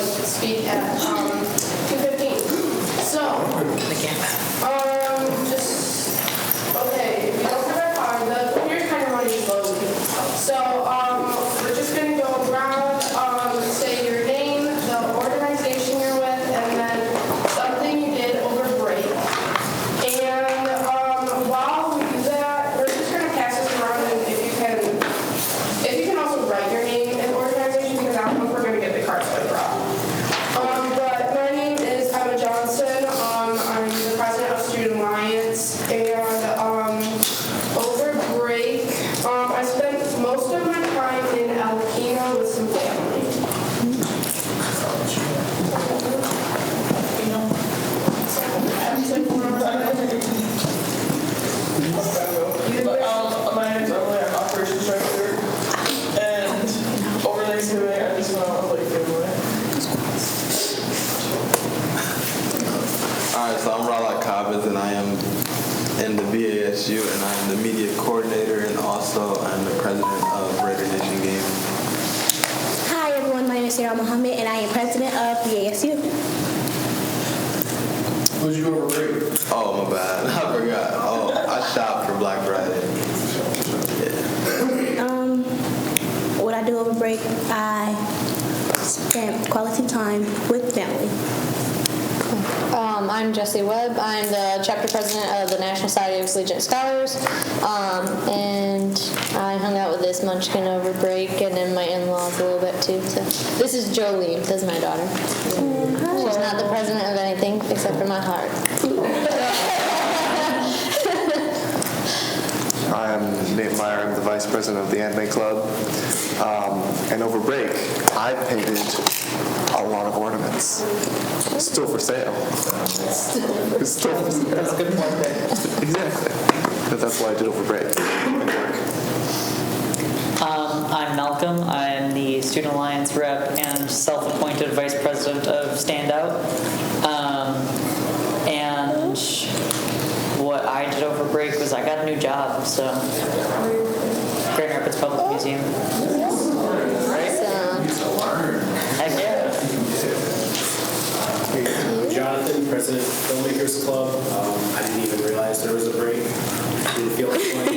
like speak at 2:15. So, okay, if you don't have that time, the computer's kind of running slowly. So, we're just gonna go around, say your name, the organization you're with, and then something you did over break. And while we do that, we're just gonna pass this around, and if you can also write your name and organization, because I don't know if we're gonna get the cards later on. But my name is Emma Johnson. I'm the president of Student Alliance, and over break, I spent most of my time in Alpena with some family. My name's Emily, I'm operations director, and over Thanksgiving I just went out with like family. Alright, so I'm Rala Kabas, and I am in the BASU, and I'm the media coordinator, and also I'm the president of Raider Nation Gaming. Hi everyone, my name is Sarah Mohammed and I am president of the ASU. Who'd you go over break? Oh, my bad. I forgot. Oh, I shopped for Black Friday. What I do over break, I spend quality time with family. I'm Jessie Webb. I'm the chapter president of the National Society of Collegiate Scholars, and I hung out with this munchkin over break, and then my in-laws a little bit too. So this is Jolene. This is my daughter. She's not the president of anything except for my heart. I'm Nate Meyer. I'm the vice president of the Anime Club. And over break, I painted a lot of ornaments. Still for sale. It's still for sale. That's a good point there. Exactly. But that's what I did over break. I'm Malcolm. I'm the Student Alliance rep and self-appointed vice president of Standout. And what I did over break was I got a new job, so Grand Rapids Public Museum. Heck yeah. Jonathan, president of Filmmakers Club. I didn't even realize there was a break. Didn't feel like one.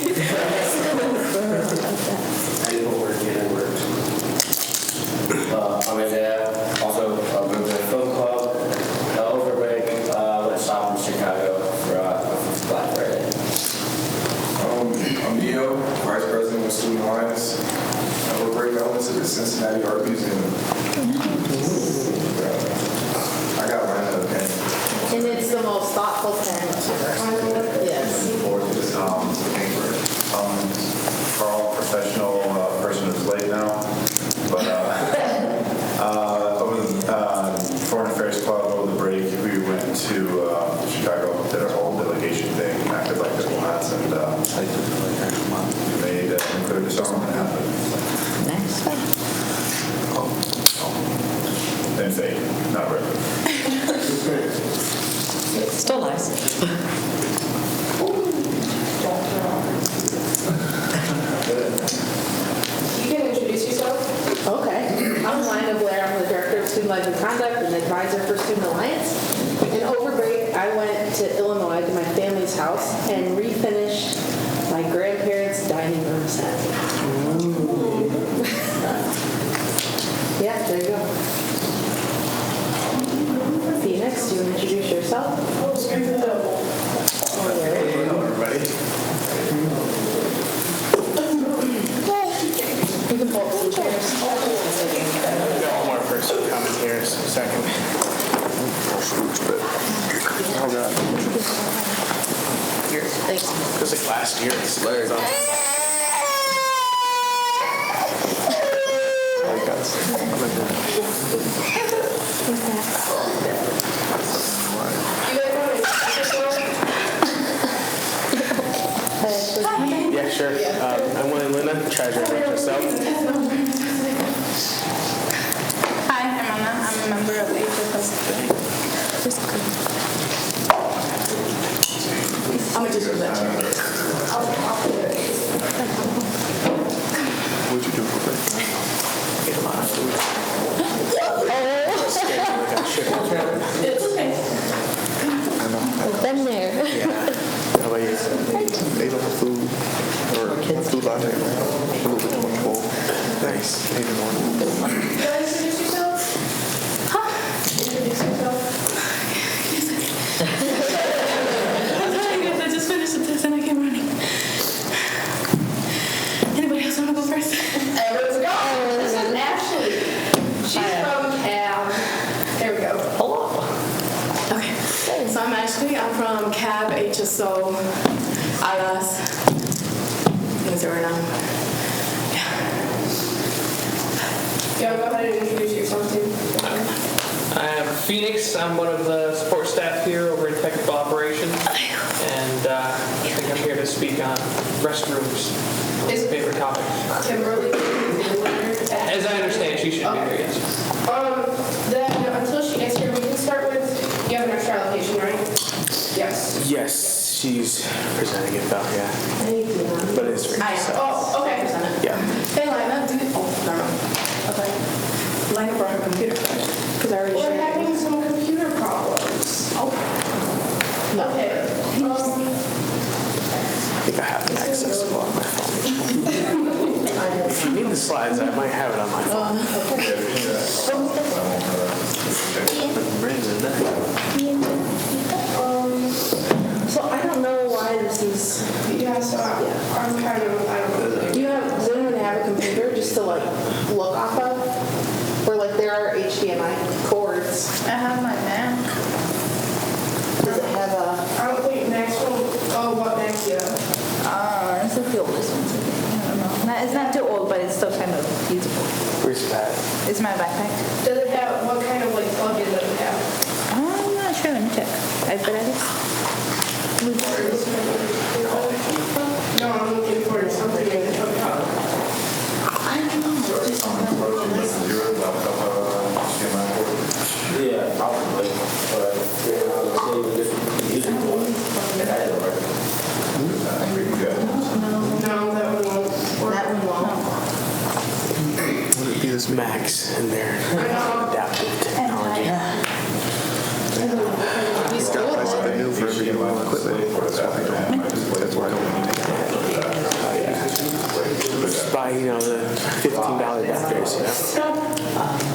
I didn't put work in, I worked. I'm Isaiah, also a member of the film club. Over break, went shop in Chicago for Black Friday. I'm Neo, vice president of Student Alliance. Over break, I went to the Cincinnati Art Museum. I got mine out of pen. And it's the most thoughtful pen ever. Yes. Looking forward to this paper. Carl, professional person who's late now. But over the Foreign Affairs Club over the break, we went to Chicago, did our whole delegation thing, acted like diplomats, and we made nuclear disarmament happen. Nice. And fake, not real. Still nice. You can introduce yourself. Okay. I'm Lina Blair. I'm the director of Student Life and Conduct and advisor for Student Alliance. And over break, I went to Illinois to my family's house and refinished my grandparents' dining room set. Yeah, there you go. Phoenix, do you want to introduce yourself? Hello, everybody. You can pull up some chairs. Got one more person coming here in a second. Oh, God. Thanks. It was like last year. It's Larry. Yeah, sure. I'm William Luna, treasurer of yourself. Hi, I'm Anna. I'm a member of HFS. I'm going to do that. What'd you do for break? Oh, scared me like I should have. It's okay. Been there. How about you? They don't have food or food latte right now. A little bit more full. Nice. Maybe more. You guys introduce yourself? Introduce yourself. I just finished the test and I came running. Anybody else want to go first? Let's go. This is Ashley. She's from CAB. There we go. Hello. Okay. So I'm Ashley. I'm from CAB HSO Alas. Missouri now. Yeah, go ahead and introduce yourself too. I'm Phoenix. I'm one of the support staff here over in technical operations. And I think I'm here to speak on restrooms. Is favorite topic. Kimberly? As I understand, she should be here, yes. Then until she gets here, we can start with, you have an extra allocation, right? Yes. Yes, she's presenting it though, yeah. But it's for Oh, okay. Yeah. Hey, Lina, do you... Oh, never mind. Okay. Lina brought her computer because I already We're shared it. having some computer problems. Oh. No. Okay. I think I have an access to it on my phone. If you need the slides, I might have it on my phone. So I don't know why this is. Yeah, so I'm kind of, I don't know. Do you have, does anyone have a computer just to like look off of? Where like there are HDMI cords. I have my Mac. Does it have a? Oh, wait, next one. Oh, what next? Yeah. It's the oldest one. I don't know. It's not too old, but it's still kind of usable. Where's that? It's my backpack. Does it have, what kind of like plug-in does it have? I'm not sure. Let me check. I bet it is. No, I'm looking for something in the top. Yeah, probably. But No, that one won't. That one won't. Would it be this Max in there? Adaptive technology. He's got prices are new for every new equipment. That's why I don't want to take it. Just buy, the $15 batteries,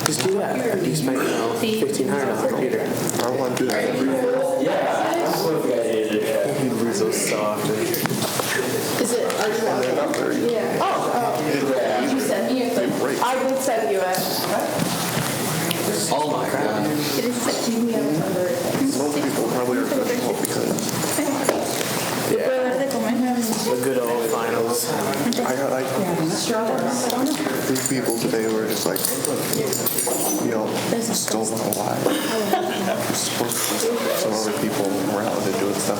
Just do that. You spend, $1,500 on a computer. I want to do that every day. You lose those so often. Is it? Are you And they're not very. Yeah. Did you send me your thing? I did send you it. Oh my God. It is sent me Most people probably are grateful because The good old finals. I got like 3 people today who are just like, just don't know why. You're supposed to put some other people around and doing stuff.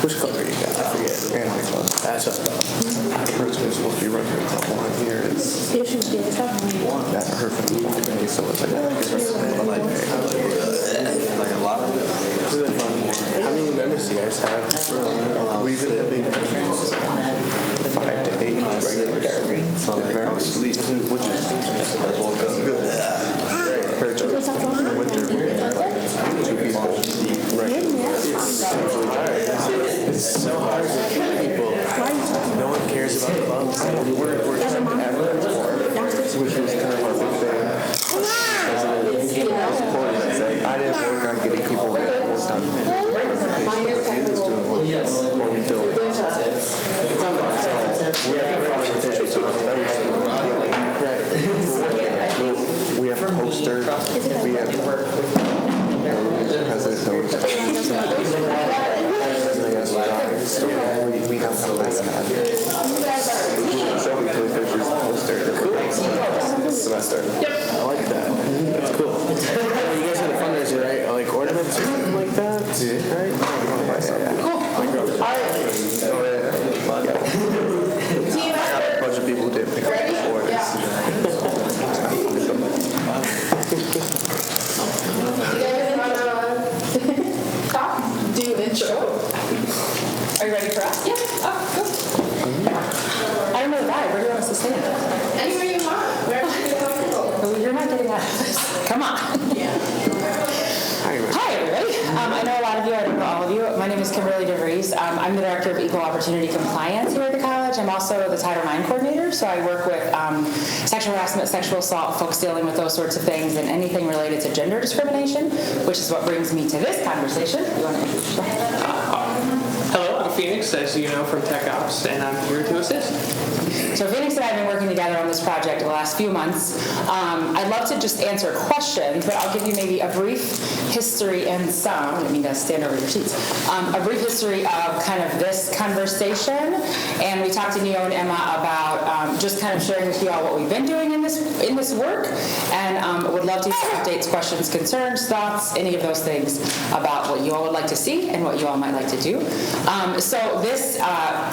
Which color you got? I forget. Anime club. That's what. The person who's supposed to be running the club one here is never heard from them all day, so it's like, Like a lot of it. This is a fun one. How many members do you guys have? we've been having 5 to 8 regular. So like very sleep. Which is good. Very good. Winter, we have like 2 people. It's so hard to keep people. No one cares about clubs. We're trying to advertise more, which was kind of our big thing. I didn't work on getting people to get more done. What we do. We have posters. We have president we have a mascot. So we play pictures poster this semester. I like that. That's cool. You guys had a fundraiser, right? Like ornaments or something like that? Right? Cool. I got a bunch of people who didn't pick up the orders. getting out of this. Come on. Hi, everybody. I know a lot of you, I don't know all of you. My name is Kimberly DeVries. I'm the Director of Equal Opportunity Compliance here at the college. I'm also the Title IX coordinator, so I work with sexual harassment, sexual assault, folks dealing with those sorts of things, and anything related to gender discrimination, which is what brings me to this conversation. You want to introduce yourself? Hello, I'm Phoenix, as you know, from Tech Ops, and I'm here to assist. So Phoenix and I have been working together on this project the last few months. I'd love to just answer questions, but I'll give you maybe a brief history and some, I mean to stand over your seats, a brief history of kind of this conversation. And we talked to Neo and Emma about just kind of sharing with you all what we've been doing in this work. And would love to hear updates, questions, concerns, thoughts, any of those things about what you all would like to see and what you all might like to do. So this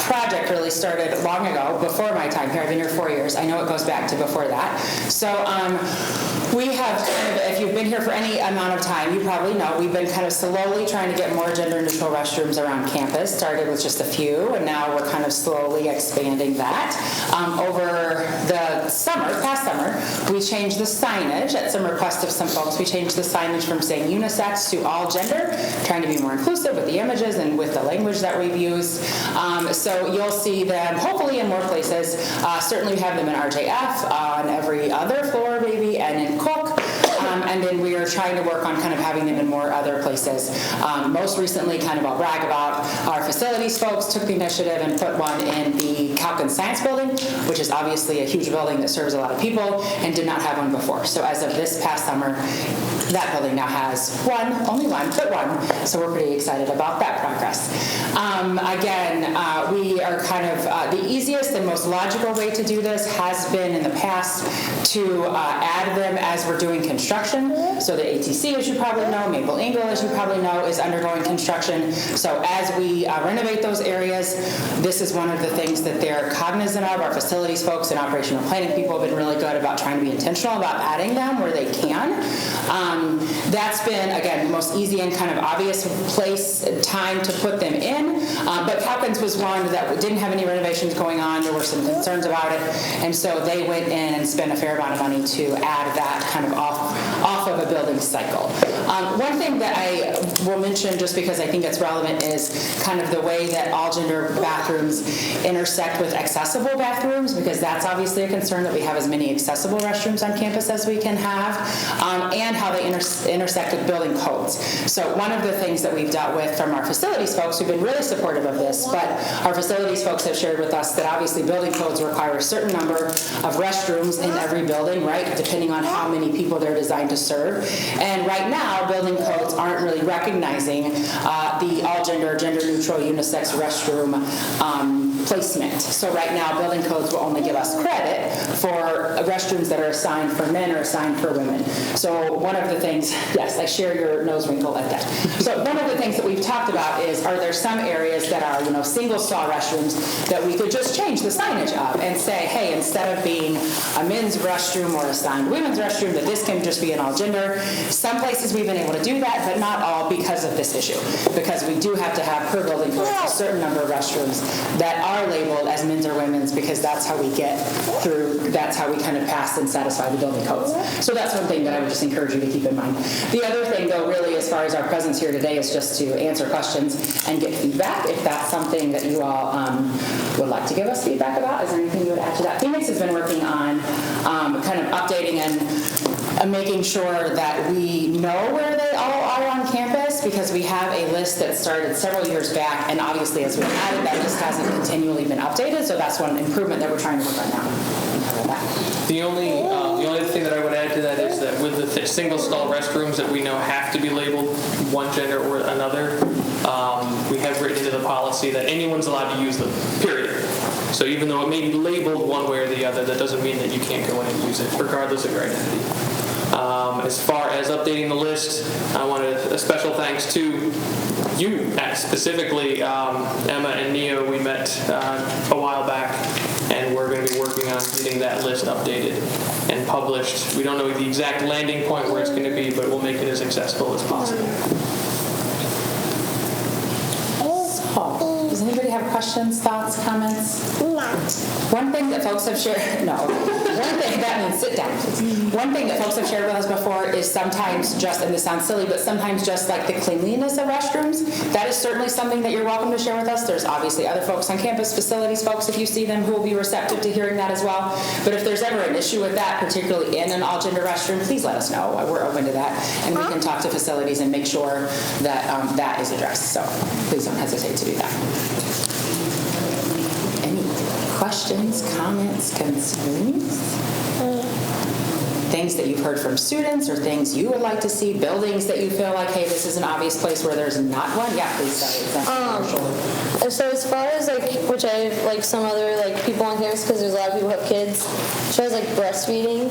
project really started long ago, before my time here. I've been here 4 years. I know it goes back to before that. So we have kind of, if you've been here for any amount of time, you probably know we've been kind of slowly trying to get more gender-neutral restrooms around campus. Started with just a few, and now we're kind of slowly expanding that. Over the past summer, we changed the signage at some request of some folks. We changed the signage from saying unisex to all gender, trying to be more inclusive with the images and with the language that we've used. So you'll see them hopefully in more places. Certainly we have them in RJF, on every other floor maybe, and in Cook. And then we are trying to work on kind of having them in more other places. Most recently, kind of I'll brag about, our facilities folks took the initiative and put one in the Calkins Science Building, which is obviously a huge building that serves a lot of people, and did not have one before. So as of this past summer, that building now has only one, but one. So we're pretty excited about that progress. Again, we are kind of, the easiest and most logical way to do this has been in the past to add them as we're doing construction. So the ATC, as you probably know, Maple Ingle, as you probably know, is undergoing construction. So as we renovate those areas, this is one of the things that they're cognizant of. Our facilities folks and operational planning people have been really good about trying to be intentional about adding them where they can. That's been, again, the most easy and kind of obvious time to put them in. But Calkins was one that didn't have any renovations going on. There were some concerns about it. And so they went in and spent a fair amount of money to add that kind of off of a building cycle. One thing that I will mention, just because I think it's relevant, is kind of the way that all gender bathrooms intersect with accessible bathrooms, because that's obviously a concern, that we have as many accessible restrooms on campus as we can have, and how they intersect with building codes. So one of the things that we've dealt with from our facilities folks, who've been really supportive of this, but our facilities folks have shared with us that obviously building codes require a certain number of restrooms in every building, right, depending on how many people they're designed to serve. And right now, building codes aren't really recognizing the all-gender, gender-neutral, unisex restroom placement. So right now, building codes will only give us credit for restrooms that are assigned for men or assigned for women. So one of the things, yes, I share your nose wrinkle at that. So one of the things that we've talked about is, are there some areas that are, single stall restrooms that we could just change the signage of and say, hey, instead of being a men's restroom or assigned women's restroom, that this can just be an all gender. Some places we've been able to do that, but not all, because of this issue. Because we do have to have, per building code, a certain number of restrooms that are labeled as men's or women's, because that's how we get through, that's how we kind of pass and satisfy the building codes. So that's one thing that I would just encourage you to keep in mind. The other thing, though, really, as far as our presence here today, is just to answer questions and get feedback, if that's something that you all would like to give us feedback about. Is there anything you would add to that? Phoenix has been working on kind of updating and making sure that we know where they all are on campus, because we have a list that started several years back, and obviously as we've added, that list hasn't continually been updated, so that's one improvement that we're trying to work on now. The only thing that I would add to that is that with the single stall restrooms that we know have to be labeled one gender or another, we have written into the policy that anyone's allowed to use them, period. So even though it may be labeled one way or the other, that doesn't mean that you can't go in and use it, regardless of your identity. As far as updating the list, I wanted a special thanks to you, specifically Emma and Neo. We met a while back, and we're going to be working on getting that list updated and published. We don't know the exact landing point where it's going to be, but we'll make it as accessible as possible. Does anybody have questions, thoughts, comments? One thing that folks have shared, no. One thing, that means sit sit down, please. One thing that folks have shared with us before is sometimes just, and this sounds silly, but sometimes just like the cleanliness of restrooms. That is certainly something that you're welcome to share with us. There's obviously other folks on campus, facilities folks, if you see them, who will be receptive to hearing that as well. But if there's ever an issue with that, particularly in an all-gender restroom, please let us know. We're open to that. And we can talk to facilities and make sure that that is addressed. So please don't hesitate to do that. Any questions, comments, concerns? Things that you've heard from students or things you would like to see, buildings that you feel like, hey, this is an obvious place where there's not one? Yeah, please say it. So as far as like, which I have like some other like people on campus, because there's a lot of people who have kids, as far as like breastfeeding,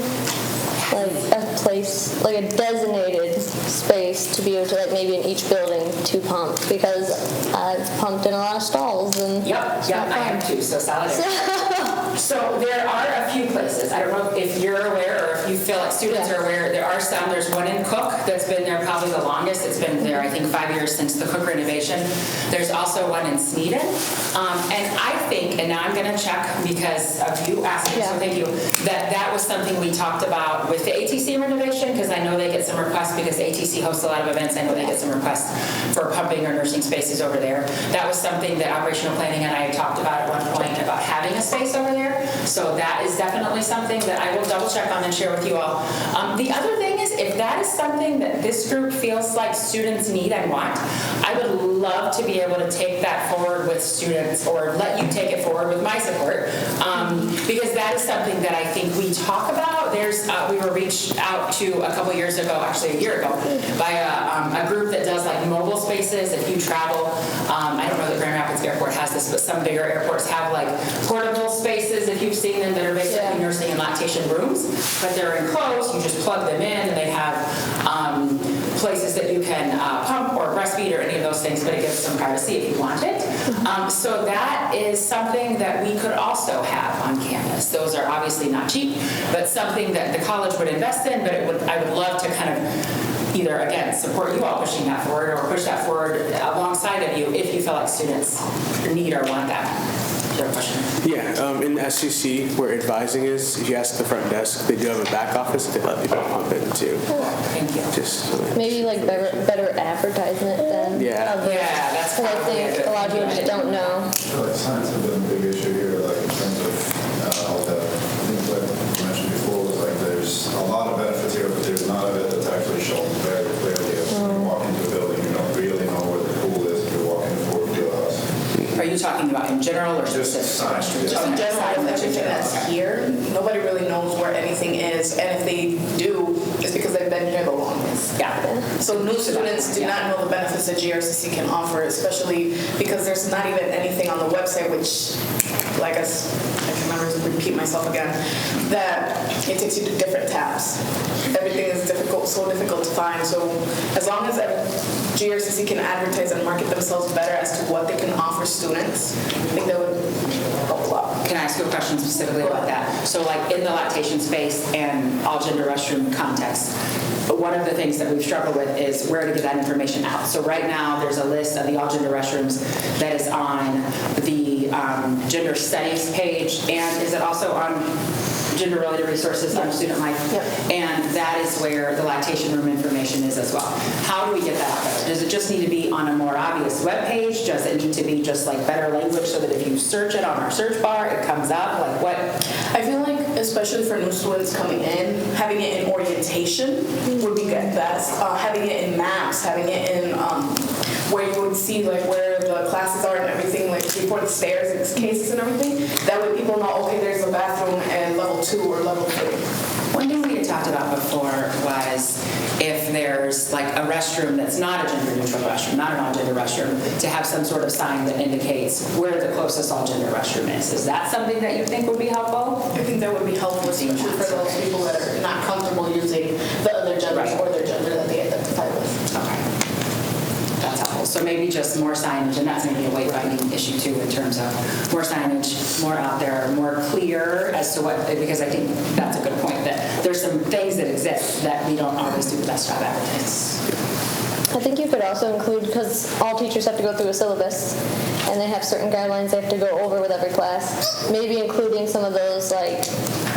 like a place, like a designated space to be able to like maybe in each building to pump, because I've pumped in a lot of stalls and Yep, I am too, so solidarity. So there are a few places. I don't know if you're aware or if you feel like students are aware. There are some. There's one in Cook that's been there probably the longest. It's been there, I think, 5 years since the Cook renovation. There's also one in Sneeden. And I think, and now I'm going to check because of you asking, so thank you, that was something we talked about with the ATC renovation, because I know they get some requests because the ATC hosts a lot of events. I know they get some requests for pumping or nursing spaces over there. That was something that operational planning and I talked about at one point about having a space over there. So that is definitely something that I will double check on and share with you all. The other thing is, if that is something that this group feels like students need and want, I would love to be able to take that forward with students or let you take it forward with my support, because that is something that I think we talk about. We were reached out to a couple years ago, actually a year ago, by a group that does like mobile spaces. If you travel, I don't know that Grand Rapids Airport has this, but some bigger airports have like portable spaces, if you've seen them, that are basically nursing and lactation rooms, but they're enclosed. You just plug them in, and they have places that you can pump or breastfeed or any of those things, but it gives some privacy if you want it. So that is something that we could also have on campus. Those are obviously not cheap, but something that the college would invest in, but I would love to kind of either, again, support you all pushing that forward or push that forward alongside of you if you feel like students need or want that. Yeah, in SCC, where advising is, if you ask the front desk, they do have a back office that they let people pump in too. Thank you. Just so maybe like better advertisement than that's because I think a lot of people just don't know. I feel like science has been a big issue here, like in terms of all the things that you mentioned before, was like there's a lot of benefits here, but there's none of it that's actually shown very clearly. As you walk into a building, you don't really know where the pool is if you're walking in Fort Fieldhouse. Are you talking about in general or Just science. Just in general, everything that's here, nobody really knows where anything is, and if they do, it's because they've been here the longest. Yeah. So new students do not know the benefits that GRCC can offer, especially because there's not even anything on the website, which, like I can never repeat myself again, that it takes you to different tabs. Everything is so difficult to find. So as long as GRCC can advertise and market themselves better as to what they can offer students, I think that would help a lot. Can I ask you a question specifically about that? So like in the lactation space and all gender restroom context, one of the things that we've struggled with is where to get that information out. So right now there's a list of the all gender restrooms that is on the gender studies page, and is it also on gender related resources on Student Life? Yep. And that is where the lactation room information is as well. How do we get that out there? Does it just need to be on a more obvious web page? Does it need to be just like better language so that if you search it on our search bar, it comes up? Like what? I feel like, especially for new students coming in, having it in orientation would be good best. Having it in maps, having it in where you would see like where the classes are and everything, like before the stairs and cases and everything. That way people know, okay, there's a bathroom at level 2 or level 3. One thing we had talked about before was if there's like a restroom that's not a gender neutral restroom, not an all gender restroom, to have some sort of sign that indicates where the closest all gender restroom is. Is that something that you think would be helpful? I think that would be helpful, especially for those people that are not comfortable using the other genders or their gender that they identify with. Okay. That's helpful. So maybe just more signage, and that's maybe a wayfinding issue too in terms of more signage, more out there, more clear as to what, because I think that's a good point, that there's some things that exist that we don't always do the best job advertising. I think you could also include, because all teachers have to go through a syllabus, and they have certain guidelines they have to go over with every class, maybe including some of those, like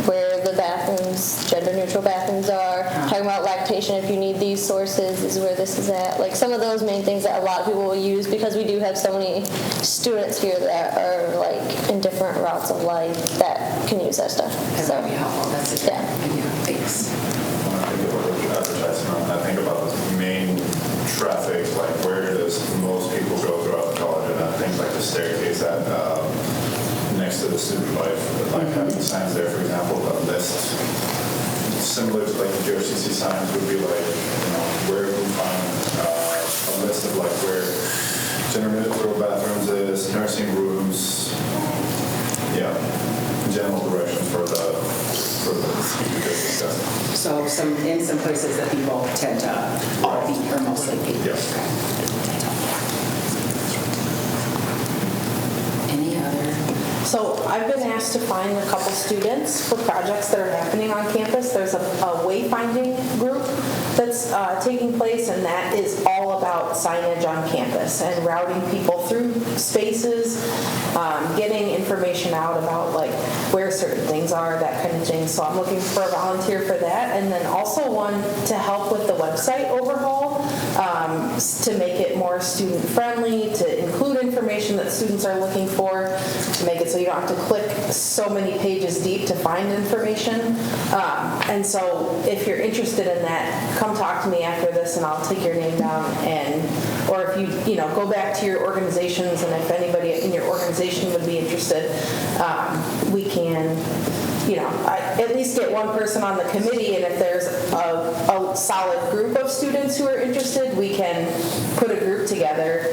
where the bathrooms, gender gender-neutral bathrooms are, talking about lactation, if you need these sources, this is where this is at. Like some of those main things that a lot of people will use because we do have so many students here that are like in different routes of life that can use that stuff. That would be helpful. That's a good idea. Thanks. When I think about advertising, I think about the main traffic, like where does most people go throughout the college, and I think like the staircase at next to the student life, like having signs there, for example, a list similar to like the GRCC signs would be like, where you can find a list of like where gender-neutral bathrooms is, nursing rooms, general directions for the speaker discussing. So in some places that people tend to all be or mostly be. Yes. Any other? So I've been asked to find a couple students for projects that are happening on campus. There's a wayfinding group that's taking place, and that is all about signage on campus and routing people through spaces, getting information out about like where certain things are, that kind of thing. So I'm looking for a volunteer for that, and then also one to help with the website overhaul, to make it more student friendly, to include information that students are looking for, to make it so you don't have to click so many pages deep to find information. And so if you're interested in that, come talk to me after this and I'll take your name down, or if you go back to your organizations, and if anybody in your organization would be interested, we can at least get one person on the committee, and if there's a solid group of students who are interested, we can put a group together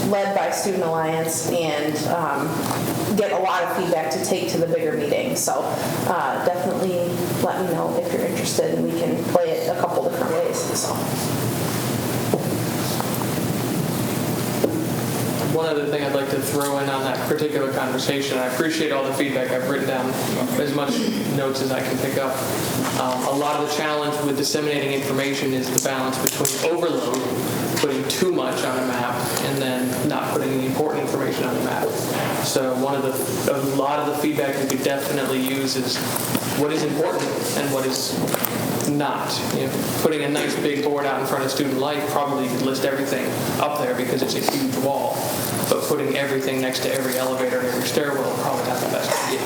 led by Student Alliance and get a lot of feedback to take to the bigger meeting. So definitely let me know if you're interested, and we can play it a couple different ways. So. One other thing I'd like to throw in on that particular conversation, I appreciate all the feedback. I've written down as much notes as I can pick up. A lot of the challenge with disseminating information is the balance between overload, putting too much on a map, and then not putting the important information on the map. So a lot of the feedback we could definitely use is what is important and what is not. Putting a nice big board out in front of Student Life probably could list everything up there because it's a huge wall, but putting everything next to every elevator and every stairwell probably not the best idea.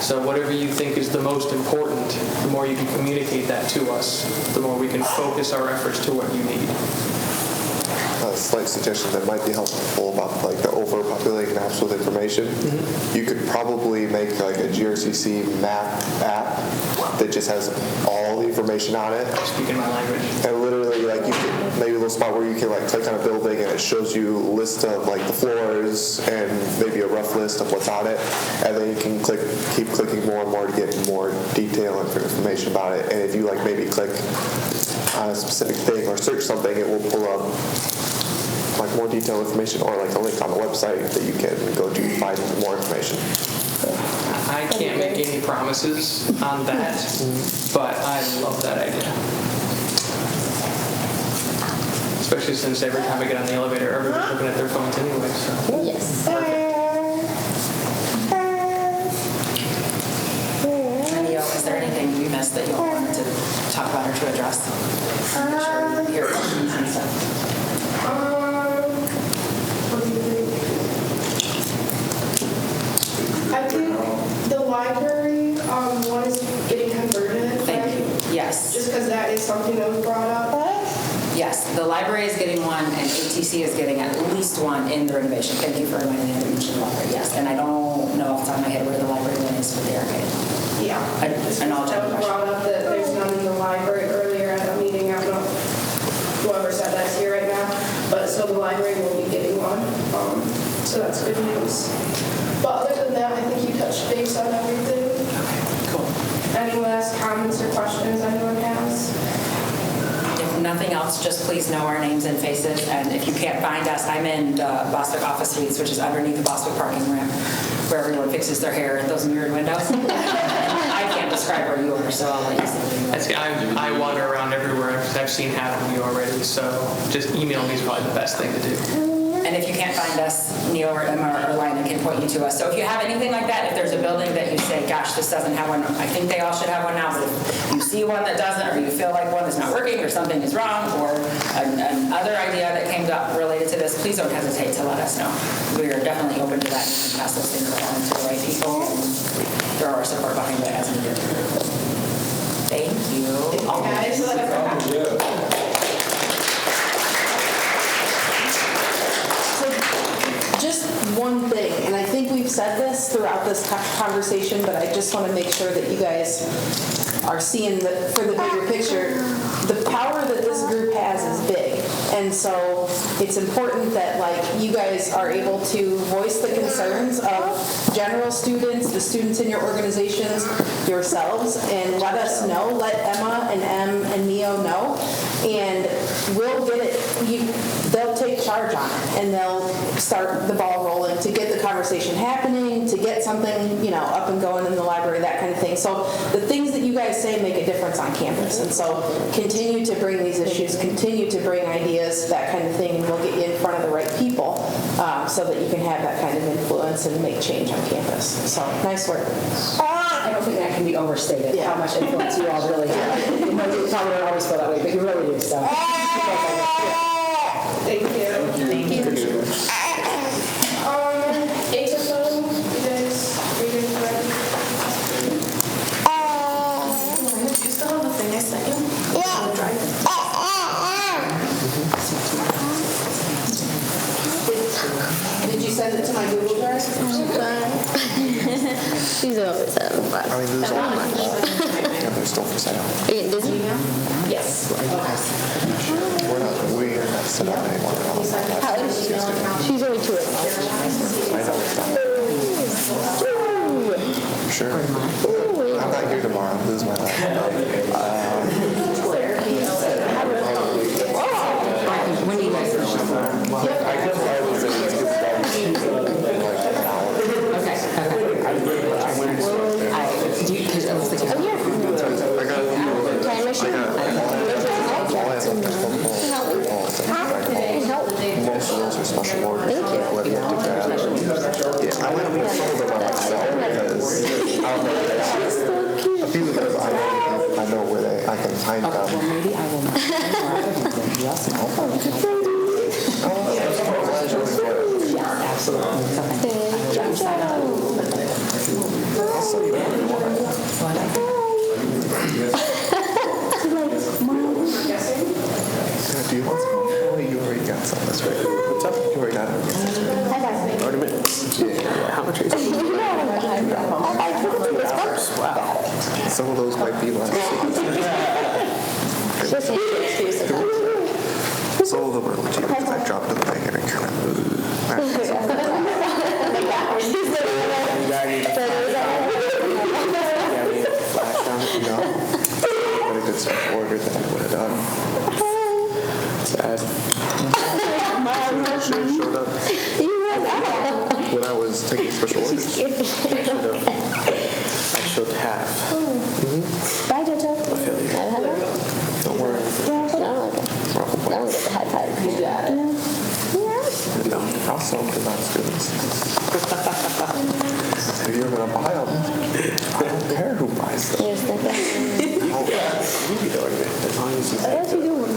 So whatever you think is the most important, the more you can communicate that to us, the more we can focus our efforts to what you need. A slight suggestion that might be helpful about like the overpopulating apps with information. You could probably make like a GRCC map app that just has all the information on it. Speaking my language. And literally, like, you can maybe a little spot where you can like click on a building and it shows you a list of like the floors and maybe a rough list of what's on it, and then you can keep clicking more and more to get more detail and information about it. And if you like maybe click on a specific thing or search something, it will pull up like more detailed information or like a link on the website that you can go to find more information. I can't make any promises on that, but I love that idea. Especially since every time I get on the elevator, everybody's looking at their phones anyway. So. Yes. Neil, is there anything you missed that you wanted to talk about or to address? Make sure you hear questions and stuff. What do you think? I think the library one is getting converted. Thank you. Yes. Just because that is something that was brought up. Yes, the library is getting one, and ATC is getting at least one in the renovation. Thank you for reminding me to mention the library. Yes, and I don't know off the top of my head where the library one is for the arcade. Yeah. And I'll That was brought up that there's none in the library earlier at a meeting. I don't know whoever said that's here right now, but so the library will be getting one. So that's good news. But other than that, I think you touched base on everything. Okay, cool. Any last comments or questions anyone has? If nothing else, just please know our names and faces. And if you can't find us, I'm in the Bostwick Office Suites, which is underneath the Bostwick parking ramp, where everyone fixes their hair in those mirrored windows. I can't describe where you are, so I'll let you say. I wander around everywhere. I've seen half of you already, so just email me is probably the best thing to do. And if you can't find us, Neil or Emma or Lina can point you to us. So if you have anything like that, if there's a building that you say, gosh, this doesn't have one, I think they all should have one now, but if you see see one that doesn't, or you feel like one is not working, or something is wrong, or another idea that came up related to this, please don't hesitate to let us know. We are definitely open to that. You can pass those things along to the right people and throw our support behind it as needed. Thank you. Just one thing, and I think we've said this throughout this conversation, but I just want to make sure that you guys are seeing for the bigger picture. The power that this group has is big, and so it's important that you guys are able to voice the concerns of general students, the students in your organizations, yourselves, and let us know. Let Emma and Em and Neo know, and we'll get it. They'll take charge on it, and they'll start the ball rolling to get the conversation happening, to get something up and going in the library, that kind of thing. So the things that you guys say make a difference on campus, and so continue to bring these issues, continue to bring ideas, that kind of thing, and we'll get you in front of the right people so that you can have that kind of influence and make change on campus. So nice work. I don't think that can be overstated, how much influence you all really have. You probably don't always feel that way, but you really do, so. Thank you. Thank you. HSO, you guys reading ready? You still have the thing I sent you? Did you send it to my Google Drive? She's over 7 bucks. I mean, there's all they're still for sale. Are you getting Disney? Yes. We're not set up anymore. She's only 2 I know it's done. Sure. I'm not here tomorrow. This is my last night. When do you guys finish? Most of those are special orders. Thank you. Whether you have to grab. Yeah, I went with some of them by myself because I don't know. A few of them I know where I can find them. Maybe I will not. Do you want some? Oh, you already got some. That's right. What's up? You already got it. Already minutes. Yeah. How much is it? Wow. Some of those might be less. Some of them are legit because I dropped the thing and it kind of. No. But a good special order that I would have done. Sad. Showed up when I was taking special orders. I should have. Bye, Jojo. Don't worry. I don't get the high five. You got it. No, I'll sell them to non-students. If you're going to buy them, I don't care who buys them. You just think that? You be doing it as long as you What else you doing?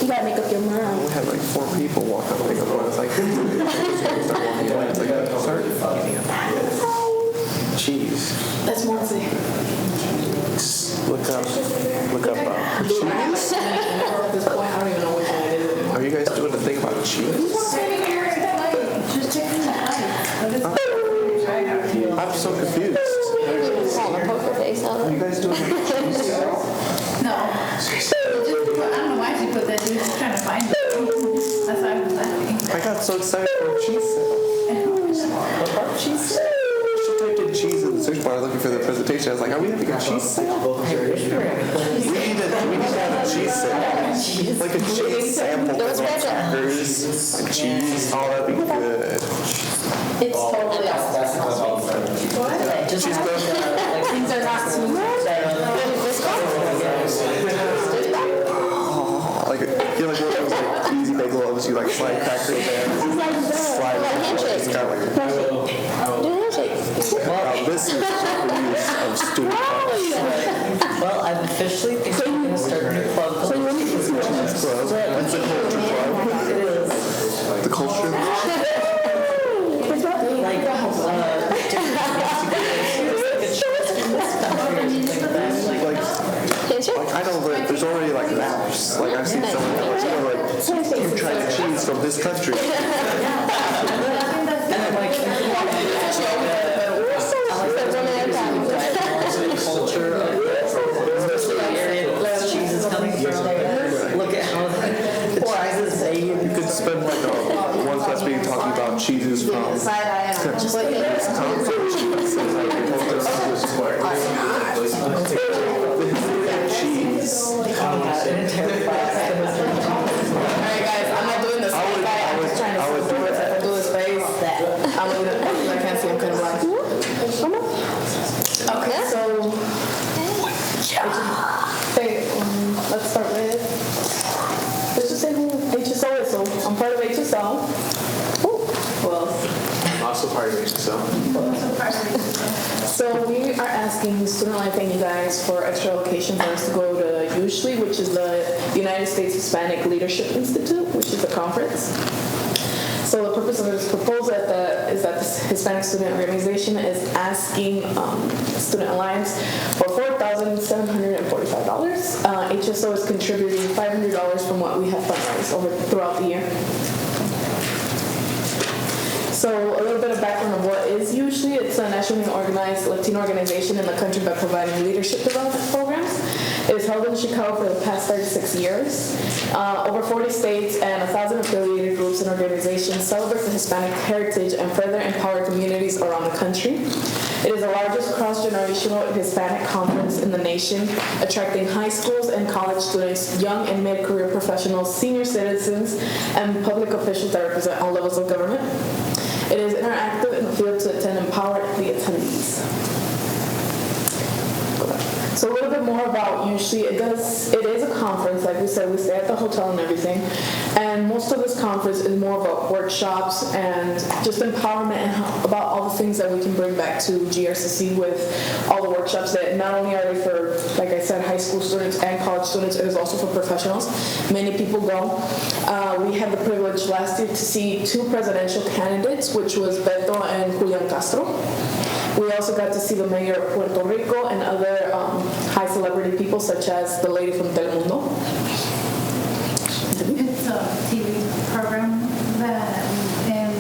You gotta make up your mind. I had like 4 people walk up and go, it's like, start walking away. It's like, start eating it. Cheese. That's Monty. Look up. Cheese? At this point, I don't even know which one it is. Are you guys doing the thing about cheese? I'm so confused. Have a poker face on Are it. you guys doing cheese? No. I don't know why she put that. She was just trying to find it. That's why I was laughing. I got so excited for a cheese sale. What part of cheese sale? She typed in cheese in the search bar looking for the presentation. I was like, are we having a cheese sale? We need to have a cheese sale. Like a cheese sample with like crackers and cheese. Oh, that'd be good. It's totally things are not smooth. Like, you know, like one of those like easy big gloves, you like slide crackers there. Slide it's kind of like Do a handshake. this is for use of student. officially think we're going to start a new club. It's a culture club. The culture. Like I know that there's already like maps. Like I've seen someone like you try to cheese from this country. Culture of the area that cheese is coming from. Look at how the cheeses they use. You could spend like a one class meeting talking about cheeses from cheese. Alright guys, I'm not doing this thing, guy. I'm just trying to see the words. If I do his face, I'm gonna, I can't see him kind of blind. Okay, so. Hey, let's start with. Let's just say who HSO is. So I'm part of HSO. Who else? I'm also part of HSO. So we are asking Student Life and you guys for extra allocation for us to go to USHLI, which is the United States Hispanic Leadership Institute, which is a conference. So the purpose of this proposal is that the Hispanic Student Organization is asking Student Alliance for $4,745. HSO is contributing $500 from what we have fundraised throughout the year. So a little bit of background of what is USHLI. It's a nationally organized Latino organization in the country by providing leadership development programs. It is held in Chicago for the past 36 years. Over 40 states and 1,000 affiliated groups and organizations celebrate the Hispanic heritage and further empower communities around the country. It is the largest cross-generational Hispanic conference in the nation, attracting high schools and college students, young and mid-career professionals, senior citizens, and public officials that represent all levels of government. It is interactive and appeal to attend and empower the attendees. So a little bit more about USHLI. It is a conference, like we said, we stay at the hotel and everything. And most of this conference is more about workshops and just empowerment and about all the things that we can bring back to GRCC with all the workshops that not only are they for, like I said, high school students and college students, it is also for professionals. Many people go. We had the privilege last year to see 2 presidential candidates, which was Beto and Julian Castro. We also got to see the mayor of Puerto Rico and other high celebrity people, such as the lady from Telemundo. It's a TV program that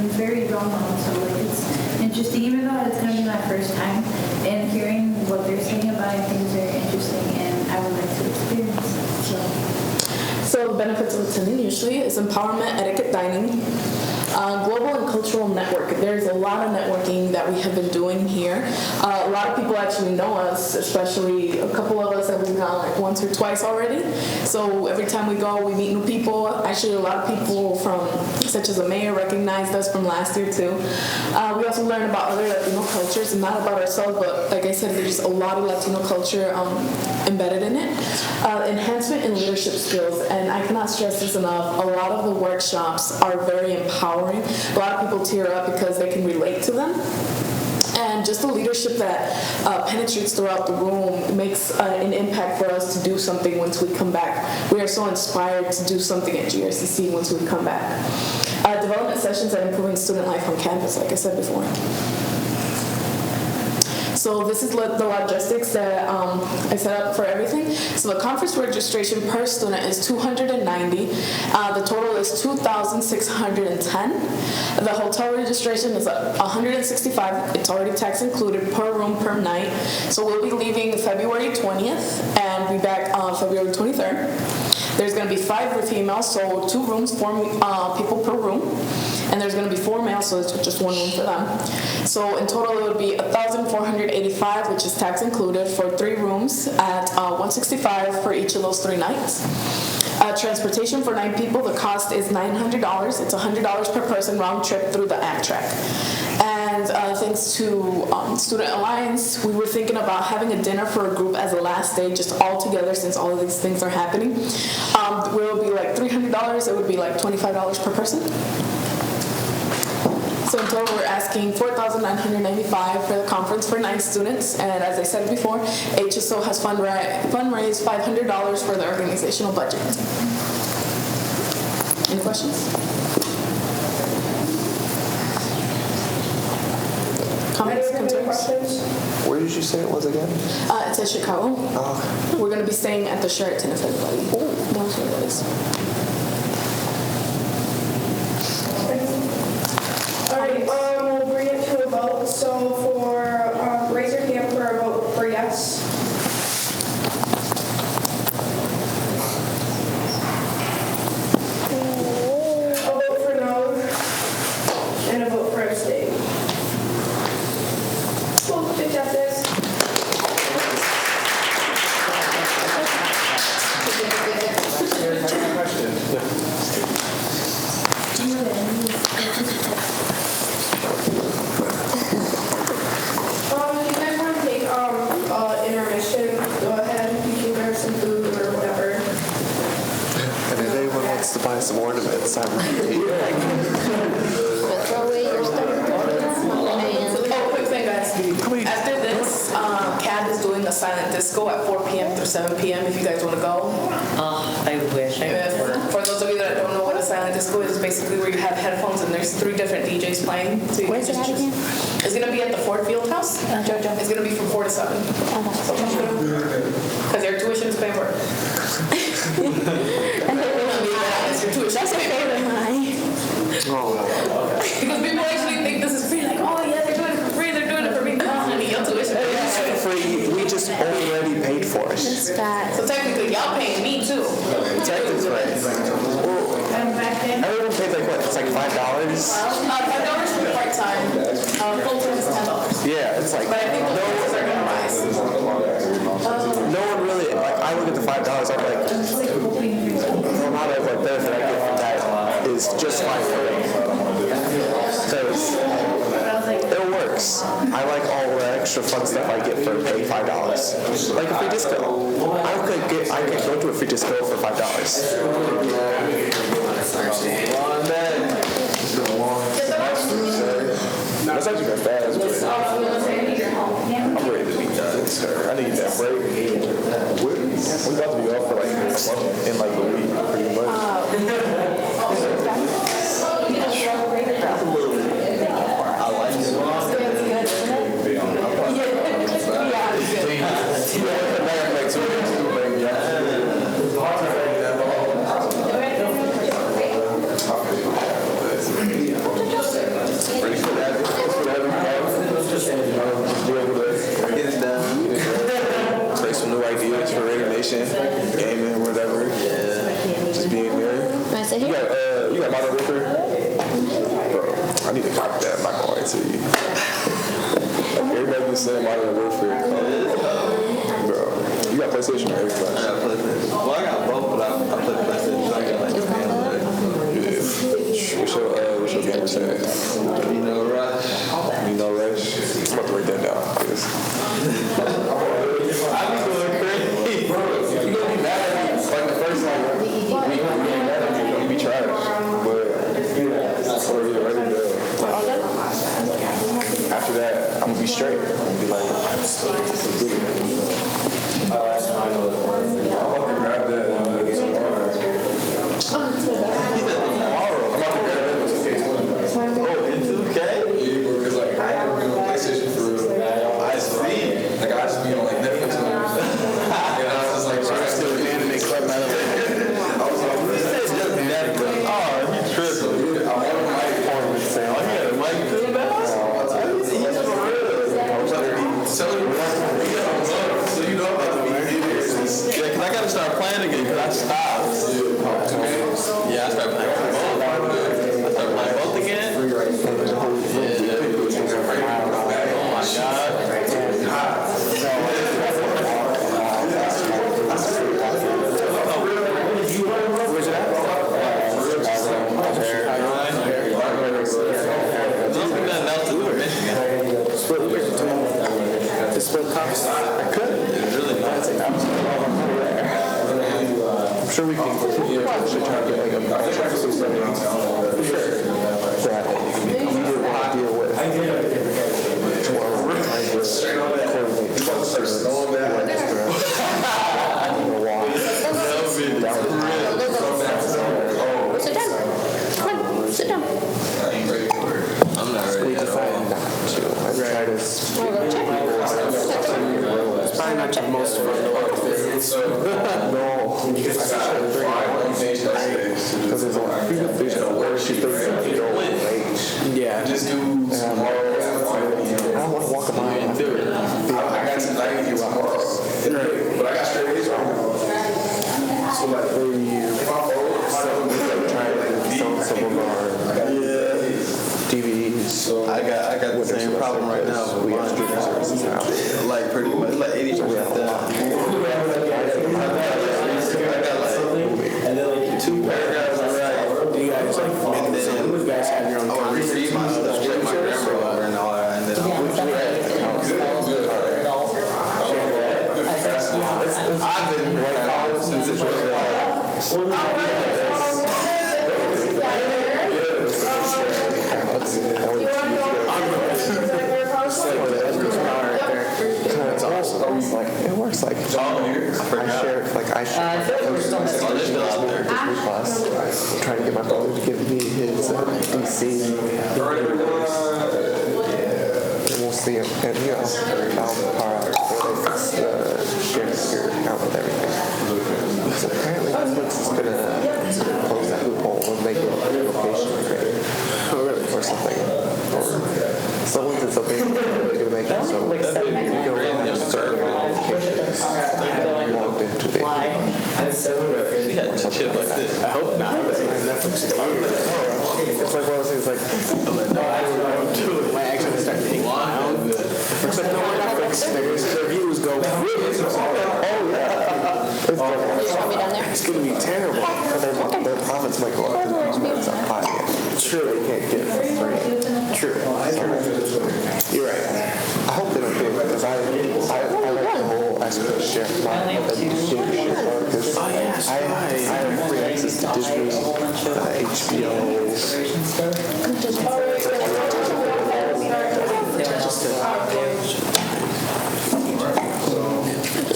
is very well known, so like it's interesting. Even though it's going to be my first time, and hearing what they're saying about it, I think is very interesting, and I would like to experience it. So the benefits of attending USHLI is empowerment, etiquette dining, global and cultural network. There's a lot of networking that we have been doing here. A lot of people actually know us, especially a couple of us that we've gone like once or twice already. So every time we go, we meet new people. Actually, a lot of people from, such as the mayor, recognized us from last year too. We also learn about other Latino cultures, and not about ourselves, but like I said, there's a lot of Latino culture embedded in it. Enhancement in leadership skills, and I cannot stress this enough, a lot of the workshops are very empowering. A lot of people tear up because they can relate to them. And just the leadership that penetrates throughout the room makes an impact for us to do something once we come back. We are so inspired to do something at GRCC once we come back. Development sessions and improving student life on campus, like I said before. So this is the logistics that I set up for everything. So the conference registration per student is $290. The total is $2,610. The hotel registration is $165. It's already tax included per room per night. So we'll be leaving February 20th and be back on February 23rd. There's going to be 5 females, so 2 rooms, 4 people per room. And there's going to be 4 males, so it's just 1 room for them. So in total, it would be $1,485, which is tax included, for 3 rooms at $165 for each of those 3 nights. Transportation for 9 people, the cost is $900. It's $100 per person round trip through the Amtrak. And thanks to Student Alliance, we were thinking about having a dinner for a group as a last day, just all together, since all of these things are happening. It would be like $300. It would be like $25 per person. So total, we're asking $4,995 for the conference for 9 students. And as I said before, HSO has fundraised $500 for the organizational budget. Any questions? Comments, concerns? Where did you say it was again? It's at Chicago. We're going to be staying at the Sheraton if anybody knows where that is. All right, we'll bring it to a vote. So for, raise your hand for a vote for yes. A vote for no, and a vote for abstain. Cool, good job, guys. If you guys want to take intermission, go ahead. You can grab some food or whatever. And if anyone wants to buy some ornaments, I'm ready. Throw away your stuff. Oh, quick thing, guys. After this, CAD is doing a silent disco at 4 p.m. through 7 p.m. if you guys want to go. I wish I would. For those of you that don't know what a silent disco is, basically where you have headphones and there's 3 different DJs playing. So Where's it at again? It's going to be at the Ford Field House. It's going to be from 4 to 7. Because their tuition is paying for it. Your tuition. That's a favorite of mine. Because people actually think this is free. Like, oh yeah, they're doing it for free. They're doing it for me. No, honey, your tuition is Free, we just already paid for it. So technically, y'all paying me too. Technically. Everyone paid like what? It's like $5? $5 for part-time. Full-time is $10. Yeah, it's like But I think the prices are gonna rise. no one really. Like I look at the $5. I'm like, the amount of like benefit I get from that is just fine for me. Because it works. I like all the extra fun stuff I get for paying $5. Like a free disco. I could go to a free disco for $5. That's actually not fast, but I'm ready to be done, sir. I need that break. We about to be off for like a month, in like a week, pretty much. Create some new ideas for Raider Nation, gaming, whatever. Just being there. You got Modern Warfare? Bro, I need to copy that. I'm not gonna lie to you. Like, everybody been saying Modern Warfare. Bro, you got PlayStation or Xbox? I got PlayStation. Well, I got both, but I play PlayStation. So I got like What's your gamer say? Nino Rush. Nino Rush? I'm about to write that down. I be going crazy. You gonna be mad at me like the first like week. You ain't mad at me. You be trash. But that's what you're ready to do. After that, I'm gonna be straight. I'm gonna be like, I'll grab that and get some water. Tomorrow, I'm about to grab that. Oh, in 2K? Yeah, because like I never been on PlayStation for real. I see. Like I just be on like Netflix movies. And I was just like trying to steal an anime club out of it. I was like, this is just Netflix. Oh, you tripping. I want a mic for him to say, Oh, you got a mic too in the house? I was like, telling you, so you know about the videos. Yeah, because I got to start playing again because I stopped. Yeah, I started playing both. I started playing both again. Oh my God. Where's it at? Nothing else to do in Michigan. The split cups? I could. It's really nice. I'm sure we can continue to try to get like a contract or something. Sure. That we did want to the most fun to watch this. No. Because there's only there's no word she thinks that you don't wait. Yeah. Just do tomorrow. I don't want to walk a mile after. I got tonight and tomorrow. But I got straight A's right now. So like for you, if I'm trying to film some of our DVDs. I got the same problem right now. But we have streaming services now. Like pretty much like 80% down. And then like 2 paragraphs are right. Do you guys like? And then you guys have your own. I would read my stuff, check my grammar over and all that, and then I'll I've been since it was It's awesome. Like it works. Like I share class. I'm trying to get my brother to give me his DC. We'll see it, and you know, before they fix the shared security account with everything. So apparently Netflix is gonna close that loophole when they get a location agreement or something. Or someone did something they're gonna make it so you don't have certain locations logged into the shit like this. I hope not. Netflix is it's like one of those things like, no, I don't do it. My accent is starting to hang down. It's like, no, we're Netflix. Their views go, oh, yeah. It's going to be terrible. And their profits might go up to it's not high yet. True, they can't get it free. True. You're right. I hope they don't do it because I like the whole aspect of share because I have free access to Disney, HBO.